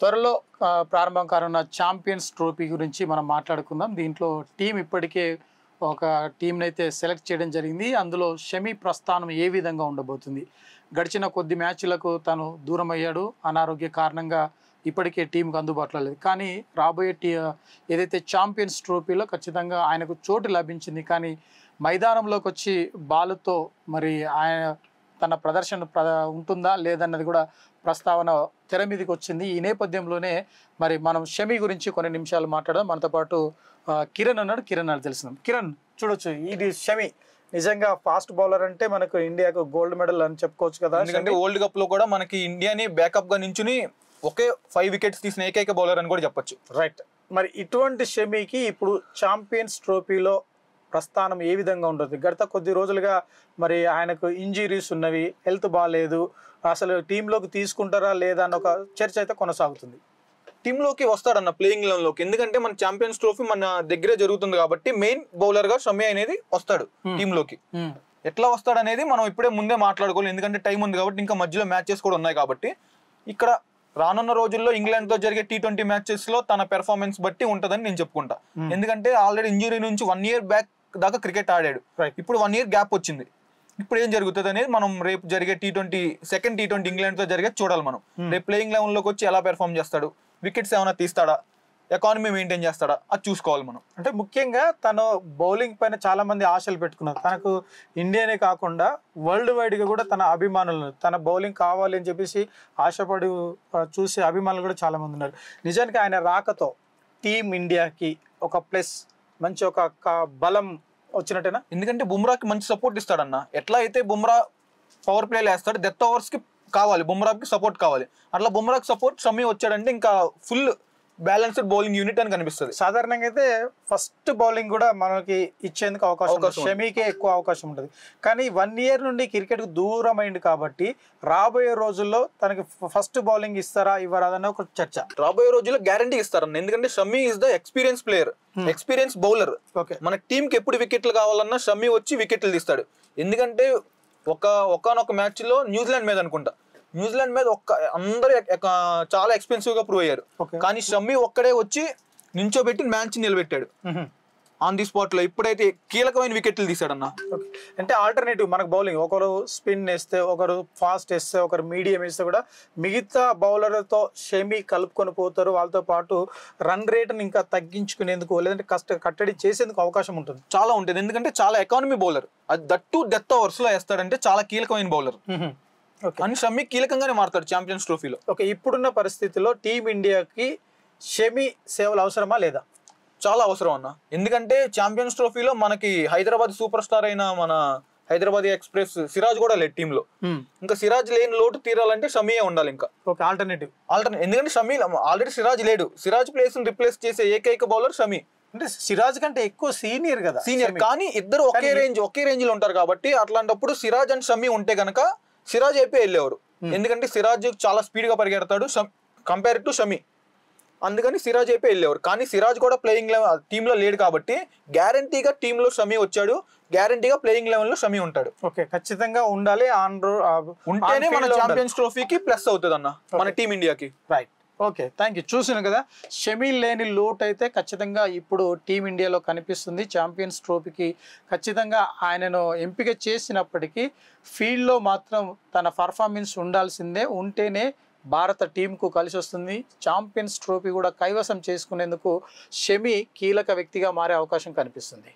త్వరలో ప్రారంభం కానున్న ఛాంపియన్స్ ట్రోఫీ గురించి మనం మాట్లాడుకుందాం. దీంట్లో టీం ఇప్పటికే ఒక టీంని అయితే సెలెక్ట్ చేయడం జరిగింది. అందులో షమి ప్రస్థానం ఏ విధంగా ఉండబోతుంది? గడిచిన కొద్ది మ్యాచ్లకు తను దూరం అయ్యాడు, అనారోగ్య కారణంగా ఇప్పటికే టీంకు అందుబాటులో లేదు. కానీ రాబోయే ఏదైతే ఛాంపియన్స్ ట్రోఫీలో ఖచ్చితంగా ఆయనకు చోటు లభించింది. కానీ మైదానంలోకి వచ్చి బాలుతో మరి ఆయన తన ప్రదర్శన ఉంటుందా లేదన్నది కూడా ప్రస్తావన తెర మీదకి వచ్చింది. ఈ నేపథ్యంలోనే మరి మనం షమి గురించి కొన్ని నిమిషాలు మాట్లాడదాం. మనతో పాటు కిరణ్ అన్నాడు. కిరణ్ అని తెలుసుకుందాం. కిరణ్, చూడొచ్చు ఇది షమి నిజంగా ఫాస్ట్ బౌలర్ అంటే మనకు ఇండియాకు గోల్డ్ మెడల్ అని చెప్పుకోవచ్చు కదా. ఎందుకంటే వరల్డ్ కప్ లో కూడా మనకి ఇండియాని బ్యాకప్ గా నించుని ఒకే 5 వికెట్స్ తీసిన ఏకైక బౌలర్ అని కూడా చెప్పొచ్చు. రైట్. మరి ఇటువంటి షమికి ఇప్పుడు ఛాంపియన్స్ ట్రోఫీలో ప్రస్థానం ఏ విధంగా ఉంటుంది? గత కొద్ది రోజులుగా మరి ఆయనకు ఇంజరీస్ ఉన్నవి, హెల్త్ బాగాలేదు, అసలు టీంలోకి తీసుకుంటారా లేదా అన్న ఒక చర్చ అయితే కొనసాగుతుంది. టీంలోకి వస్తాడన్న ప్లేయింగ్ లెవెన్ లోకి, ఎందుకంటే మన ఛాంపియన్స్ ట్రోఫీ మన దగ్గరే జరుగుతుంది కాబట్టి మెయిన్ బౌలర్ గా షమి అనేది వస్తాడు టీంలోకి. ఎట్లా వస్తాడు అనేది మనం ఇప్పుడే ముందే మాట్లాడుకోవాలి, ఎందుకంటే టైం ఉంది కాబట్టి, ఇంకా మధ్యలో మ్యాచెస్ కూడా ఉన్నాయి కాబట్టి. ఇక్కడ రానున్న రోజుల్లో ఇంగ్లాండ్ తో జరిగే T20 మ్యాచెస్ లో తన పెర్ఫార్మెన్స్ బట్టి ఉంటదని నేను చెప్పుకుంటా. ఎందుకంటే ఆల్రెడీ ఇంజరీ నుంచి 1 year బ్యాక్ దాకా క్రికెట్ ఆడాడు. ఇప్పుడు 1 year గ్యాప్ వచ్చింది. ఇప్పుడు ఏం జరుగుతుంది అనేది మనం రేపు జరిగే సెకండ్ T20 ఇంగ్లాండ్ తో జరిగే చూడాలి. మనం రేపు ప్లేయింగ్ లెవెన్ లోకి వచ్చి ఎలా పెర్ఫార్మ్ చేస్తాడు, వికెట్స్ ఏమైనా తీస్తాడా, ఎకానమీ మెయింటైన్ చేస్తాడా, అది చూసుకోవాలి మనం. అంటే ముఖ్యంగా తను బౌలింగ్ పైన చాలా మంది ఆశలు పెట్టుకున్నారు. తనకు ఇండియానే కాకుండా వరల్డ్ వైడ్ గా కూడా తన అభిమానులు తన బౌలింగ్ కావాలి అని చెప్పేసి ఆశపడి చూసే అభిమానులు కూడా చాలా మంది ఉన్నారు. నిజానికి ఆయన రాకతో టీం ఇండియాకి ఒక ప్లస్, మంచి ఒక బలం వచ్చినట్టేనా? ఎందుకంటే బుమ్రాకి మంచి సపోర్ట్ ఇస్తాడన్న. ఎట్లా అయితే బుమ్రా పవర్ ప్లేలు వేస్తాడు, డెత్ ఓవర్స్ కి కావాలి, బుమ్రాకి సపోర్ట్ కావాలి. అట్లా బుమ్రాకి సపోర్ట్ షమి వచ్చాడంటే ఇంకా ఫుల్ బ్యాలెన్స్డ్ బౌలింగ్ యూనిట్ అని కనిపిస్తుంది. సాధారణంగా అయితే ఫస్ట్ బౌలింగ్ కూడా మనకి ఇచ్చేందుకు అవకాశం, షమికే ఎక్కువ అవకాశం ఉంటుంది. కానీ 1 year నుండి క్రికెట్ కు దూరం అయింది కాబట్టి రాబోయే రోజుల్లో తనకి ఫస్ట్ బౌలింగ్ ఇస్తారా ఇవ్వరా అన్న ఒక చర్చ. రాబోయే రోజుల్లో గ్యారంటీ ఇస్తారన్న, ఎందుకంటే Shami is the experience player, experience bowler. మన టీమ్ కి ఎప్పుడు వికెట్లు కావాలన్నా షమి వచ్చి వికెట్లు తీస్తాడు. ఎందుకంటే ఒకనొక మ్యాచ్ లో న్యూజిలాండ్ మీద అనుకుంటా, న్యూజిలాండ్ మీద అందరూ చాలా ఎక్స్పెన్సివ్ గా ప్రూవ్ అయ్యారు. కానీ షమి ఒక్కడే వచ్చి నించోబెట్టి మ్యాచ్ నిలబెట్టాడు ఆన్ ది స్పాట్ లో. ఇప్పుడైతే కీలకమైన వికెట్లు తీసాడన్న. అంటే ఆల్టర్నేటివ్ మనకు బౌలింగ్, ఒకరు స్పిన్ వేస్తే, ఒకరు ఫాస్ట్ వేస్తే, ఒకరు మీడియం వేస్తే కూడా మిగతా బౌలర్లతో షమి కలుపుకొని పోతారు. వాళ్ళతో పాటు రన్ రేట్ని ఇంకా తగ్గించుకునేందుకు లేదంటే కట్టడి చేసేందుకు అవకాశం ఉంటుంది, చాలా ఉంటుంది. ఎందుకంటే చాలా ఎకానమీ బౌలర్, అది దట్టు డెత్ ఓవర్స్ లో వేస్తాడంటే చాలా కీలకమైన బౌలర్. అని షమి కీలకంగానే మారుతాడు ఛాంపియన్స్ ట్రోఫీలో. ఓకే, ఇప్పుడున్న పరిస్థితిలో టీమిండియాకి షమి సేవలు అవసరమా లేదా? చాలా అవసరం అన్న. ఎందుకంటే ఛాంపియన్స్ ట్రోఫీలో మనకి హైదరాబాద్ సూపర్ స్టార్ అయిన మన హైదరాబాద్ ఎక్స్ప్రెస్ సిరాజ్ కూడా లేదు టీమ్ లో. ఇంకా సిరాజ్ లేని లోటు తీరాలంటే షమియే ఉండాలి. ఇంకా ఆల్టర్నేటివ్ ఎందుకంటే షమి ఆల్రెడీ సిరాజ్ లేడు, సిరాజ్ ప్లేస్ రిప్లేస్ చేసే ఏకైక బౌలర్ షమి. అంటే సిరాజ్ కంటే ఎక్కువ సీనియర్ కదా, సీనియర్, కానీ ఇద్దరు ఒకే రేంజ్ లో ఉంటారు కాబట్టి అట్లాంటప్పుడు సిరాజ్ అండ్ షమి ఉంటే కనుక సిరాజ్ అయిపోయి వెళ్ళేవారు. ఎందుకంటే సిరాజ్ చాలా స్పీడ్ గా పరిగెడతాడు కంపేర్ టు షమి, అందుకని సిరాజ్ అయిపోయి వెళ్ళేవారు. కానీ సిరాజ్ కూడా ప్లేయింగ్ టీమ్ లో లేడు కాబట్టి గ్యారంటీగా టీమ్ లో షమి వచ్చాడు, గ్యారంటీగా ప్లేయింగ్ లెవెల్ లో షమి ఉంటాడు. ఓకే, ఖచ్చితంగా ఉండాలి. ఉంటేనే మన ఛాంపియన్స్ ట్రోఫీకి ప్లస్ అవుతుంది అన్న, మన టీమ్ ఇండియాకి. Right, okay, thank you. చూసాను కదా, షమి లేని లోటు అయితే ఖచ్చితంగా ఇప్పుడు టీమిండియాలో కనిపిస్తుంది. ఛాంపియన్స్ ట్రోఫీకి ఖచ్చితంగా ఆయనను ఎంపిక చేసినప్పటికీ ఫీల్డ్లో మాత్రం తన పర్ఫార్మెన్స్ ఉండాల్సిందే, ఉంటేనే భారత టీంకు కలిసి వస్తుంది. ఛాంపియన్స్ ట్రోఫీ కూడా కైవసం చేసుకునేందుకు షమి కీలక వ్యక్తిగా మారే అవకాశం కనిపిస్తుంది.